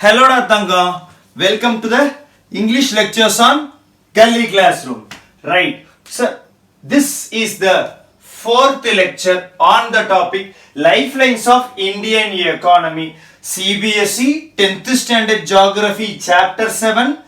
Hello Tanga, welcome to the English lectures on Gully Classroom. Right, so this is the fourth lecture on the topic Lifelines of Indian Economy, CBSE 10th Standard Geography Chapter 7,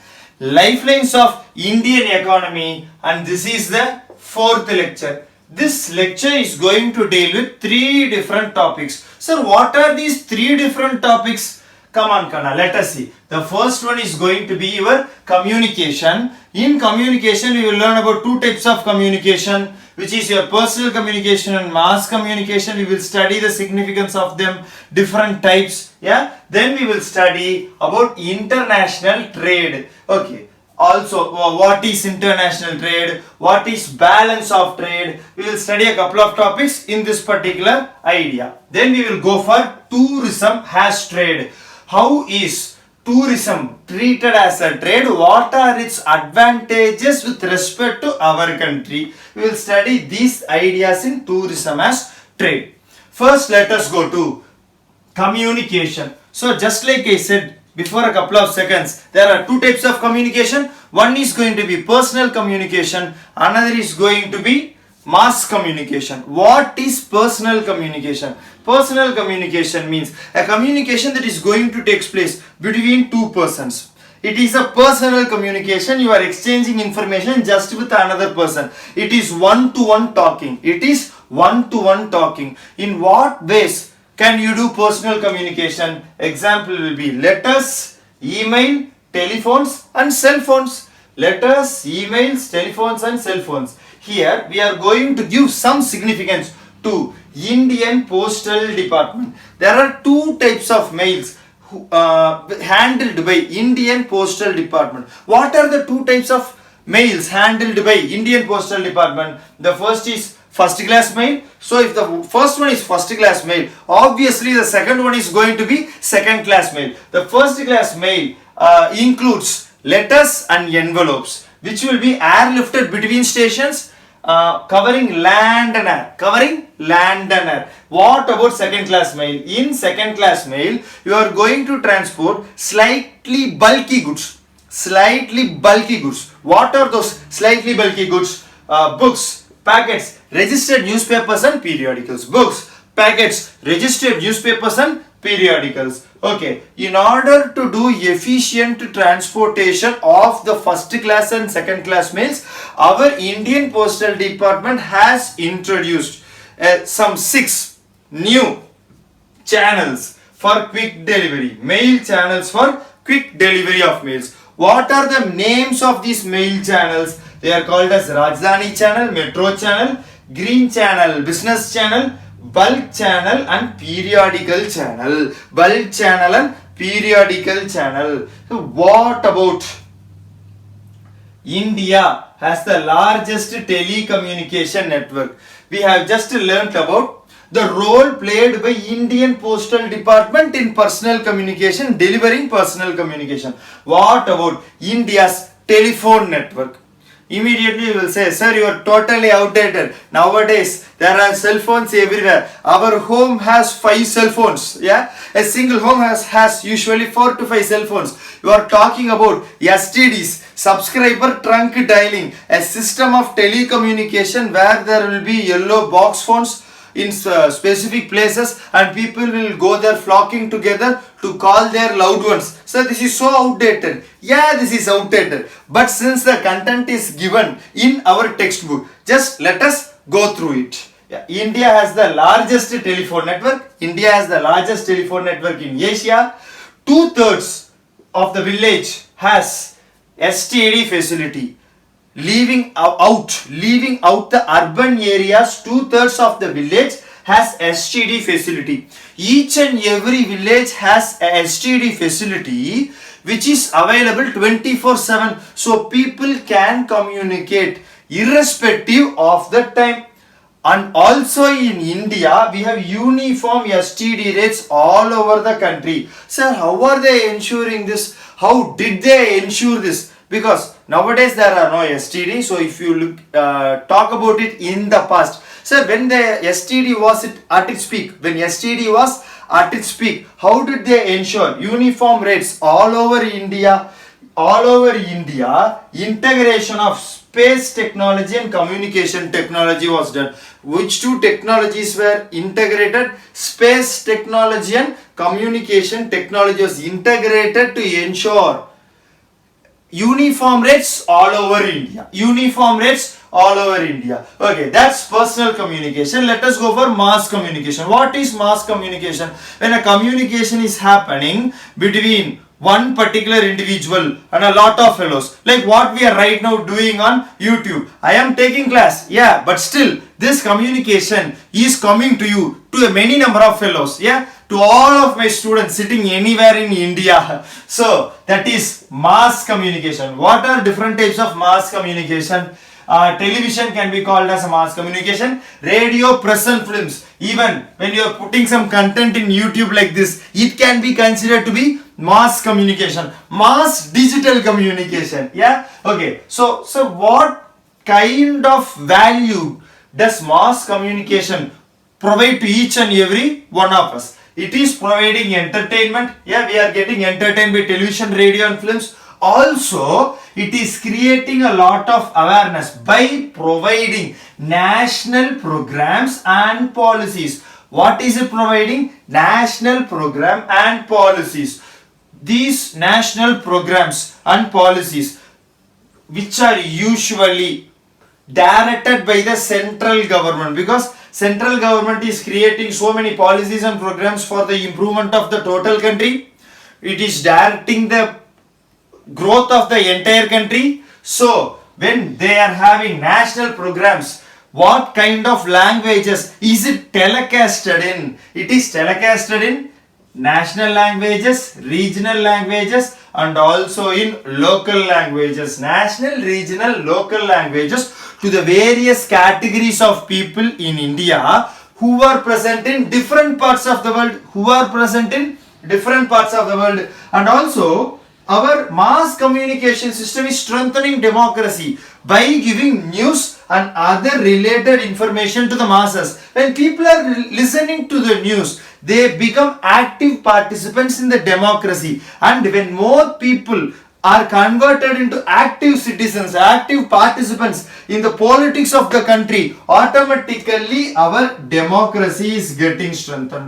Lifelines of Indian Economy, and this is the fourth lecture. This lecture is going to deal with three different topics. Sir, what are these three different topics? Come on, Kana, let us see. The first one is going to be your communication. In communication, we will learn about two types of communication, which is your personal communication and mass communication. We will study the significance of them, different types. Yeah. Then we will study about international trade. Okay. Also, what is international trade? What is balance of trade? We will study a couple of topics in this particular idea. Then we will go for tourism as trade. How is tourism treated as a trade? What are its advantages with respect to our country? We will study these ideas in tourism as trade. First, let us go to communication. So, just like I said before a couple of seconds, there are two types of communication. One is going to be personal communication, another is going to be mass communication. What is personal communication? Personal communication means a communication that is going to take place between two persons. It is a personal communication. You are exchanging information just with another person. It is one-to-one talking. It is one-to-one talking. In what ways can you do personal communication? Example will be letters, email, telephones and cell phones. Letters, emails, telephones and cell phones. Here we are going to give some significance to Indian Postal Department. There are two types of mails handled by Indian Postal Department. What are the two types of mails handled by Indian Postal Department? The first is first class mail. So if the first one is first class mail, obviously the second one is going to be second class mail. The first class mail includes letters and envelopes, which will be airlifted between stations, covering land and air. Covering land and air. What about second class mail? In second class mail, you are going to transport slightly bulky goods. Slightly bulky goods. What are those slightly bulky goods? Books, packets, registered newspapers and periodicals. Books, packets, registered newspapers and periodicals. Okay, in order to do efficient transportation of the first class and second class mails, our Indian Postal Department has introduced some 6 new channels for quick delivery. Mail channels for quick delivery of mails. What are the names of these mail channels? They are called as Rajdhani channel, Metro channel, Green channel, Business channel, Bulk channel and periodical channel. Bulk channel and periodical channel. So what about India has the largest telecommunication network? We have just learnt about the role played by Indian Postal Department in personal communication, delivering personal communication. What about India's telephone network? Immediately you will say, sir, you are totally outdated. Nowadays there are cell phones everywhere. Our home has 5 cell phones. Yeah, a single home has usually 4 to 5 cell phones. You are talking about STDs, subscriber trunk dialing, a system of telecommunication where there will be yellow box phones in specific places and people will go there flocking together to call their loved ones. So this is so outdated. Yeah, this is outdated. But since the content is given in our textbook, just let us go through it. Yeah. India has the largest telephone network. India has the largest telephone network in Asia. 2/3 of the village has STD facility. Leaving out the urban areas, 2/3 of the village has STD facility. Each and every village has a STD facility which is available 24/7. So people can communicate irrespective of the time. And also in India, we have uniform STD rates all over the country. Sir, how are they ensuring this? How did they ensure this? Because nowadays there are no STD. So if you look, talk about it in the past, so when the STD was at its peak, when STD was at its peak, how did they ensure uniform rates all over India? All over India, integration of space technology and communication technology was done. Which two technologies were integrated? Space technology and communication technology was integrated to ensure uniform rates all over India. Uniform rates all over India. Okay, that's personal communication. Let us go for mass communication. What is mass communication? When a communication is happening between one particular individual and a lot of fellows, like what we are right now doing on YouTube. I am taking class, yeah, but still this communication is coming to you, to a many number of fellows, yeah, to all of my students sitting anywhere in India. So that is mass communication. What are different types of mass communication? Television can be called as a mass communication. Radio, press and films. Even when you are putting some content in YouTube like this, it can be considered to be mass communication. Mass digital communication. Yeah. Okay. So what kind of value does mass communication provide to each and every one of us? It is providing entertainment. Yeah, we are getting entertained by television, radio and films. Also, it is creating a lot of awareness by providing national programs and policies. What is it providing? National program and policies. These national programs and policies, which are usually directed by the central government, because central government is creating so many policies and programs for the improvement of the total country. It is directing the growth of the entire country. So when they are having national programs, what kind of languages is it telecasted in? It is telecasted in national languages, regional languages and also in local languages. National, regional, local languages to the various categories of people in India who are present in different parts of the world. And also our mass communication system is strengthening democracy by giving news and other related information to the masses. When people are listening to the news, they become active participants in the democracy. And when more people are converted into active citizens, active participants in the politics of the country, automatically our democracy is getting strengthened.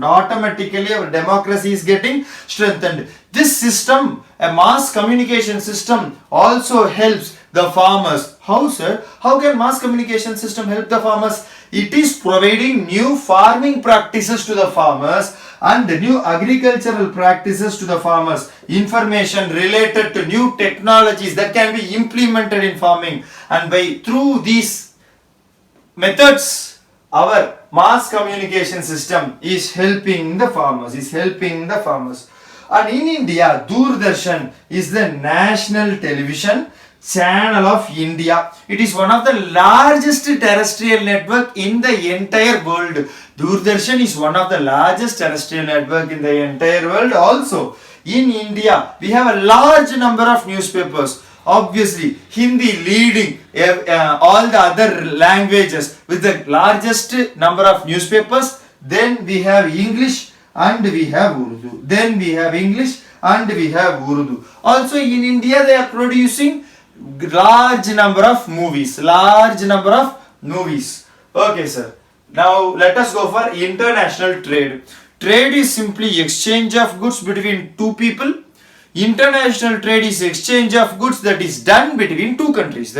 This system, a mass communication system, also helps the farmers. How, sir? How can mass communication system help the farmers? It is providing new farming practices to the farmers and new agricultural practices to the farmers. Information related to new technologies that can be implemented in farming. And through these methods, our mass communication system is helping the farmers. And in India, Doordarshan is the national television channel of India. It is one of the largest terrestrial network in the entire world. Doordarshan is one of the largest terrestrial network in the entire world. Also, in India, we have a large number of newspapers. Obviously, Hindi leading all the other languages with the largest number of newspapers. Then we have English and we have Urdu. Also in India, they are producing large number of movies. Okay, sir. Now let us go for international trade. Trade is simply exchange of goods between two people. International trade is exchange of goods that is done between two countries.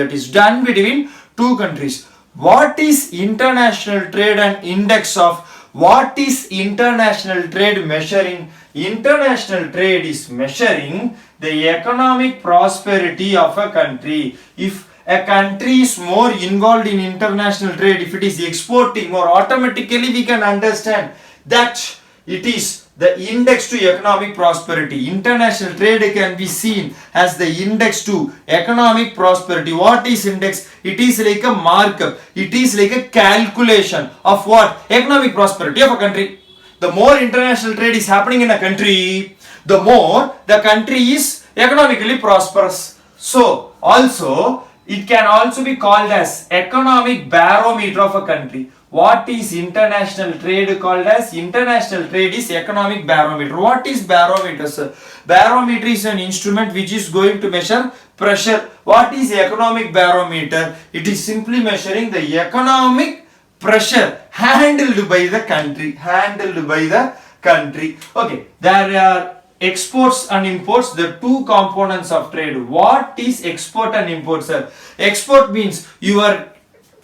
What is international trade and index of? What is international trade measuring? International trade is measuring the economic prosperity of a country. If a country is more involved in international trade, if it is exporting more, automatically we can understand that it is the index to economic prosperity. International trade can be seen as the index to economic prosperity. What is index? It is like a markup. It is like a calculation of what? Economic prosperity of a country. The more international trade is happening in a country, the more the country is economically prosperous. So, also, it can also be called as economic barometer of a country. What is international trade called as? International trade is economic barometer. What is barometer, sir? Barometer is an instrument which is going to measure pressure. What is economic barometer? It is simply measuring the economic pressure handled by the country. Handled by the country. Okay, there are exports and imports, the two components of trade. What is export and import, sir? Export means you are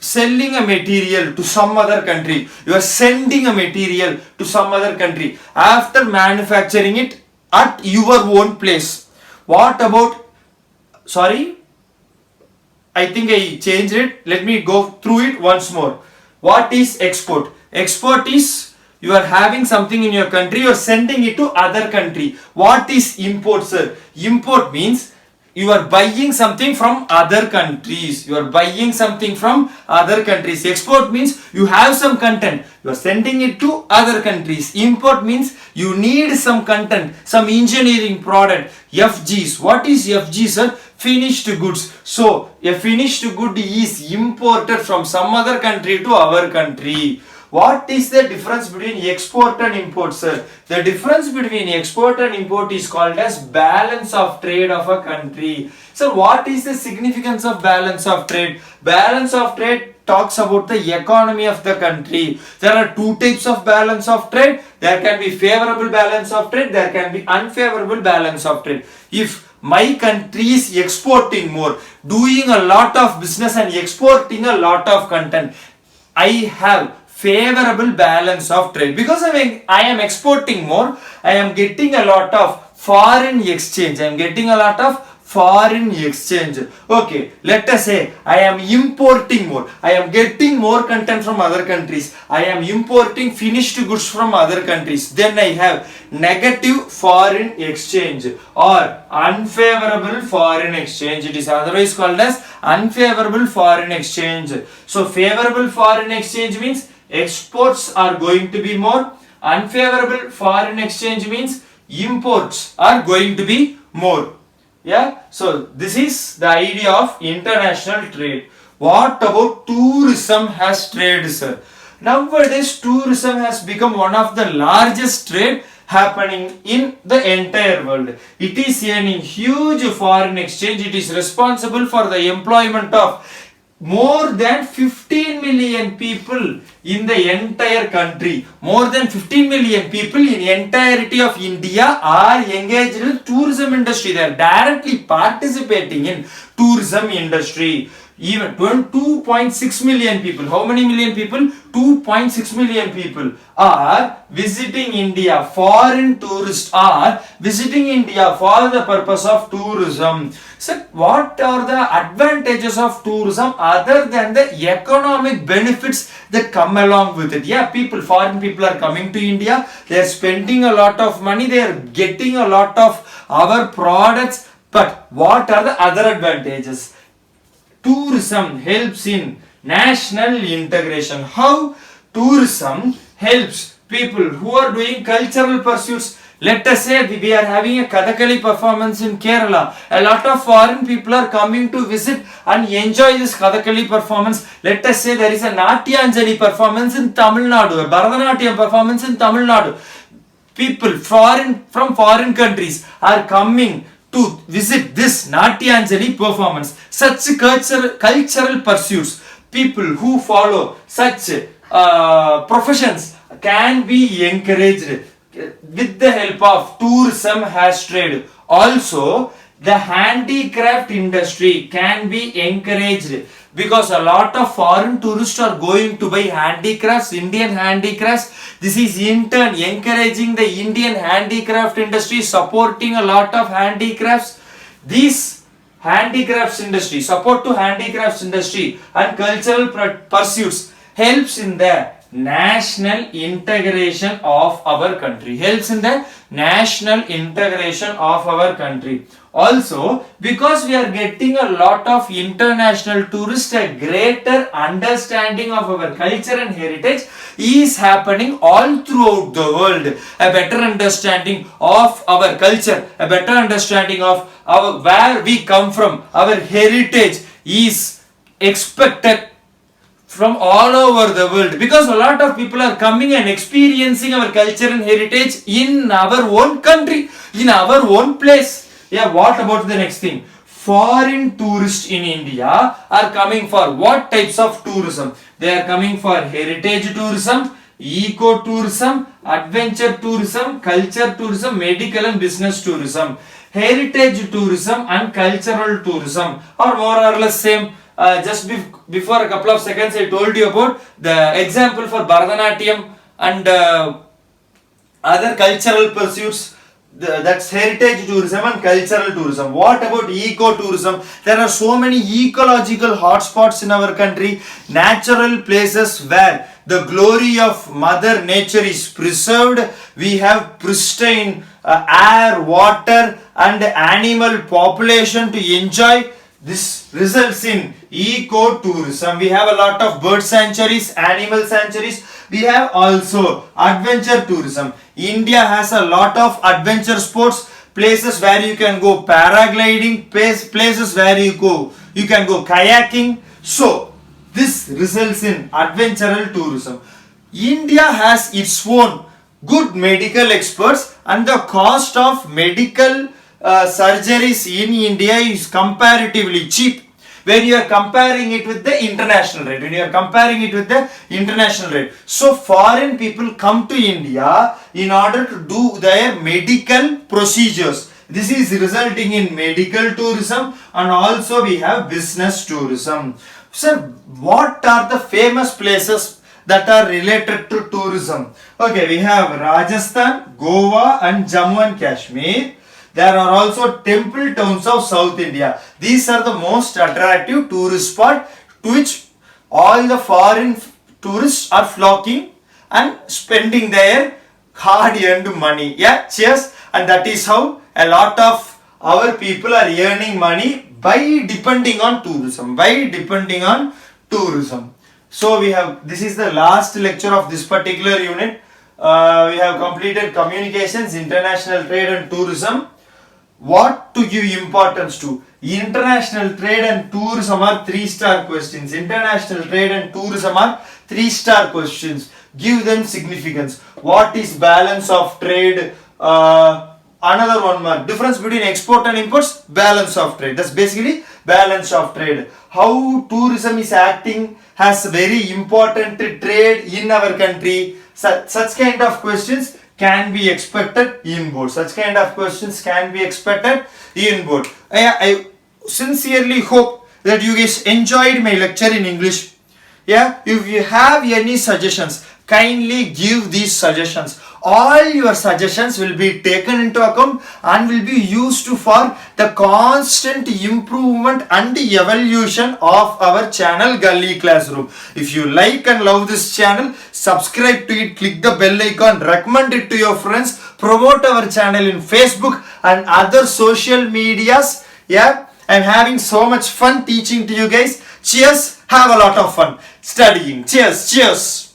selling a material to some other country. You are sending a material to some other country after manufacturing it at your own place. What about, sorry, I think I changed it. Let me go through it once more. What is export? Export is you are having something in your country, you are sending it to other country. What is import, sir? Import means you are buying something from other countries. You are buying something from other countries. Export means you have some content, you are sending it to other countries. Import means you need some content, some engineering product. FGs. What is FG, sir? Finished goods. So a finished good is imported from some other country to our country. What is the difference between export and import, sir? The difference between export and import is called as balance of trade of a country. So what is the significance of balance of trade? Balance of trade talks about the economy of the country. There are two types of balance of trade. There can be favorable balance of trade. There can be unfavorable balance of trade. If my country is exporting more, doing a lot of business and exporting a lot of content, I have favorable balance of trade because I am exporting more. I am getting a lot of foreign exchange. I am getting a lot of foreign exchange. Okay, let us say I am importing more. I am getting more content from other countries. I am importing finished goods from other countries. Then I have negative foreign exchange or unfavorable foreign exchange. It is otherwise called as unfavorable foreign exchange. So favorable foreign exchange means exports are going to be more. Unfavorable foreign exchange means imports are going to be more. Yeah, so this is the idea of international trade. What about tourism has trade, sir? Nowadays tourism has become one of the largest trade happening in the entire world. It is earning huge foreign exchange. It is responsible for the employment of more than 15 million people in the entire country. More than 15 million people in entirety of India are engaged in tourism industry. They are directly participating in tourism industry. Even 2.6 million people. How many million people? 2.6 million people are visiting India. Foreign tourists are visiting India for the purpose of tourism. So what are the advantages of tourism other than the economic benefits that come along with it? Yeah, foreign people are coming to India. They are spending a lot of money. They are getting a lot of our products. But what are the other advantages? Tourism helps in national integration. How tourism helps people who are doing cultural pursuits? Let us say we are having a Kathakali performance in Kerala. A lot of foreign people are coming to visit and enjoy this Kathakali performance. Let us say there is a Natyanjali performance in Tamil Nadu, a Bharatanatyam performance in Tamil Nadu. People from foreign countries are coming to visit this Natyanjali performance. Such cultural pursuits, people who follow such professions can be encouraged with the help of tourism has trade. Also, the handicraft industry can be encouraged because a lot of foreign tourists are going to buy handicrafts, Indian handicrafts. This is in turn encouraging the Indian handicraft industry, supporting a lot of handicrafts. These handicrafts industry, support to handicrafts industry and cultural pursuits helps in the national integration of our country. Helps in the national integration of our country. Also, because we are getting a lot of international tourists, a greater understanding of our culture and heritage is happening all throughout the world. A better understanding of our culture, a better understanding of where we come from, our heritage is expected from all over the world, because a lot of people are coming and experiencing our culture and heritage in our own country, in our own place. Yeah, what about the next thing? Foreign tourists in India are coming for what types of tourism? They are coming for heritage tourism, eco-tourism, adventure tourism, culture tourism, medical and business tourism. Heritage tourism and cultural tourism are more or less same. Before a couple of seconds I told you about the example for Bharatanatyam and other cultural pursuits. That's heritage tourism and cultural tourism. What about eco-tourism? There are so many ecological hotspots in our country, natural places where the glory of Mother Nature is preserved. We have pristine air, water and animal population to enjoy. This results in eco-tourism. We have a lot of bird sanctuaries, animal sanctuaries. We have also adventure tourism. India has a lot of adventure sports, places where you can go paragliding, places where you can go kayaking. So this results in adventural tourism. India has its own good medical experts, and the cost of medical surgeries in India is comparatively cheap when you are comparing it with the international rate. So foreign people come to India in order to do their medical procedures. This is resulting in medical tourism, and also we have business tourism. Sir, what are the famous places that are related to tourism? Okay, we have Rajasthan, Goa and Jammu and Kashmir. There are also temple towns of South India. These are the most attractive tourist spot to which all the foreign tourists are flocking and spending their hard-earned money. Yeah, cheers. And that is how a lot of our people are earning money by depending on tourism. So this is the last lecture of this particular unit. We have completed communications, international trade and tourism. What to give importance to? International trade and tourism are 3-star questions. International trade and tourism are 3-star questions. Give them significance. What is balance of trade? Another one more. Difference between export and imports? Balance of trade. That's basically balance of trade. How tourism is acting has very important trade in our country. Such kind of questions can be expected in board. I sincerely hope that you guys enjoyed my lecture in English. Yeah, if you have any suggestions, kindly give these suggestions. All your suggestions will be taken into account and will be used for the constant improvement and evolution of our channel Gully Classroom. If you like and love this channel, subscribe to it, click the bell icon, recommend it to your friends, promote our channel in Facebook and other social medias. Yeah, I'm having so much fun teaching to you guys. Cheers, have a lot of fun studying. Cheers.